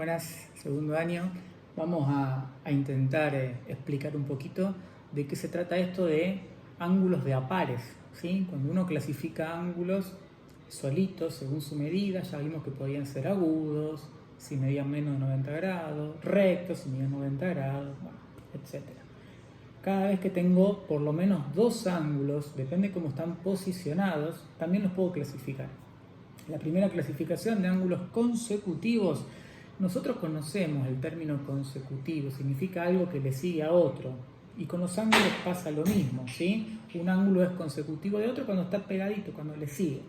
Buenas, segundo año. Vamos a intentar explicar un poquito de qué se trata esto de ángulos de apares, ¿sí? Cuando uno clasifica ángulos solitos según su medida, ya vimos que podían ser agudos, si medían menos de 90 grados, rectos, si medían 90 grados, bueno, etc. Cada vez que tengo por lo menos dos ángulos, depende de cómo están posicionados, también los puedo clasificar. La primera clasificación de ángulos consecutivos, nosotros conocemos el término consecutivo, significa algo que le sigue a otro. Y con los ángulos pasa lo mismo, ¿sí? Un ángulo es consecutivo de otro cuando está pegadito, cuando le sigue.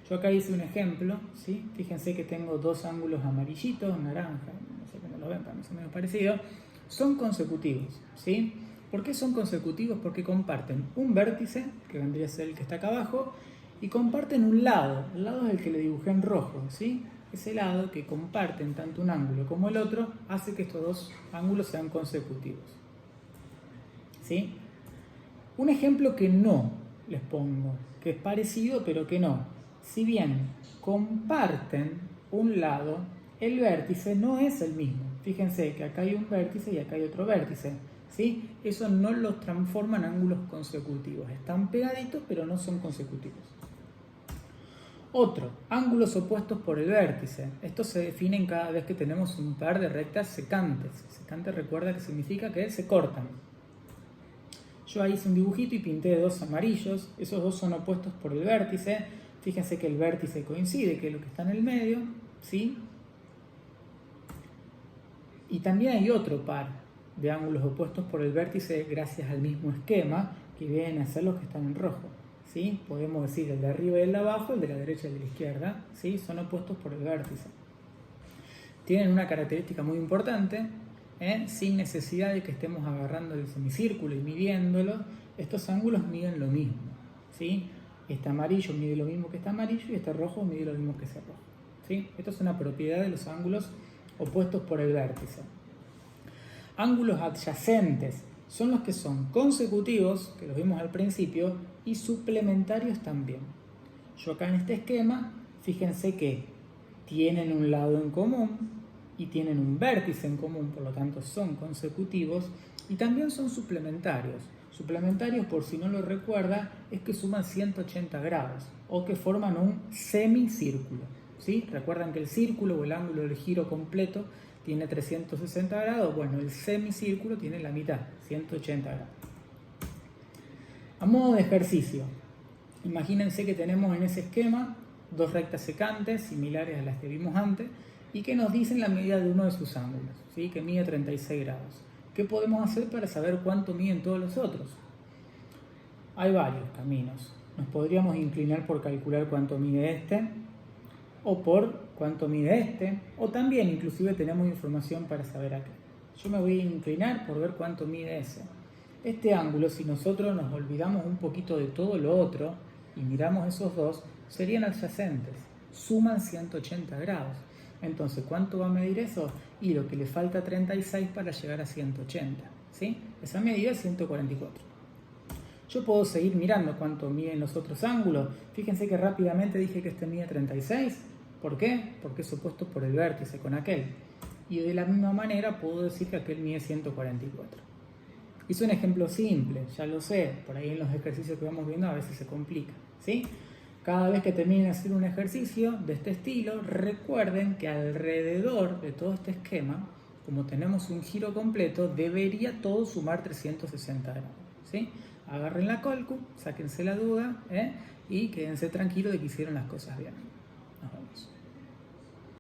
Yo acá hice un ejemplo, ¿sí? Fíjense que tengo dos ángulos amarillitos, naranja, no sé cómo lo ven, para mí son medio parecidos. Son consecutivos, ¿sí? ¿Por qué son consecutivos? Porque comparten un vértice, que vendría a ser el que está acá abajo, y comparten un lado. El lado es el que le dibujé en rojo, ¿sí? Ese lado que comparten tanto un ángulo como el otro hace que estos dos ángulos sean consecutivos, ¿sí? Un ejemplo que no les pongo, que es parecido pero que no. Si bien comparten un lado, el vértice no es el mismo. Fíjense que acá hay un vértice y acá hay otro vértice, ¿sí? Eso no los transforma en ángulos consecutivos. Están pegaditos pero no son consecutivos. Otro, ángulos opuestos por el vértice. Estos se definen cada vez que tenemos un par de rectas secantes. Secante, recuerda que significa que se cortan. Yo ahí hice un dibujito y pinté dos amarillos. Esos dos son opuestos por el vértice. Fíjense que el vértice coincide, que es lo que está en el medio, ¿sí? Y también hay otro par de ángulos opuestos por el vértice gracias al mismo esquema, que vienen a ser los que están en rojo, ¿sí? Podemos decir el de arriba y el de abajo, el de la derecha y el de la izquierda, ¿sí? Son opuestos por el vértice. Tienen una característica muy importante, sin necesidad de que estemos agarrando el semicírculo y midiéndolo, estos ángulos miden lo mismo, ¿sí? Este amarillo mide lo mismo que este amarillo y este rojo mide lo mismo que ese rojo, ¿sí? Esto es una propiedad de los ángulos opuestos por el vértice. Ángulos adyacentes son los que son consecutivos, que los vimos al principio, y suplementarios también. Yo acá en este esquema, fíjense que tienen un lado en común y tienen un vértice en común, por lo tanto son consecutivos, y también son suplementarios. Suplementarios, por si no lo recuerda, es que suman 180 grados o que forman un semicírculo, ¿sí? Recuerdan que el círculo o el ángulo del giro completo tiene 360 grados, bueno, el semicírculo tiene la mitad, 180 grados. A modo de ejercicio, imagínense que tenemos en ese esquema dos rectas secantes similares a las que vimos antes y que nos dicen la medida de uno de sus ángulos, ¿sí? Que mide 36 grados. ¿Qué podemos hacer para saber cuánto miden todos los otros? Hay varios caminos. Nos podríamos inclinar por calcular cuánto mide este, o por cuánto mide este, o también inclusive tenemos información para saber aquel. Yo me voy a inclinar por ver cuánto mide ese. Este ángulo, si nosotros nos olvidamos un poquito de todo lo otro y miramos esos dos, serían adyacentes, suman 180 grados. Entonces, ¿cuánto va a medir eso? Y lo que le falta 36 para llegar a 180, ¿sí? Esa medida es 144. Yo puedo seguir mirando cuánto miden los otros ángulos. Fíjense que rápidamente dije que este mide 36. ¿Por qué? Porque es opuesto por el vértice con aquel. Y de la misma manera puedo decir que aquel mide 144. Hice un ejemplo simple, ya lo sé. Por ahí en los ejercicios que vamos viendo a veces se complica, ¿sí? Cada vez que terminen de hacer un ejercicio de este estilo, recuerden que alrededor de todo este esquema, como tenemos un giro completo, debería todo sumar 360 grados, ¿sí? Agarren la calcu, sáquense la duda, y quédense tranquilos de que hicieron las cosas bien.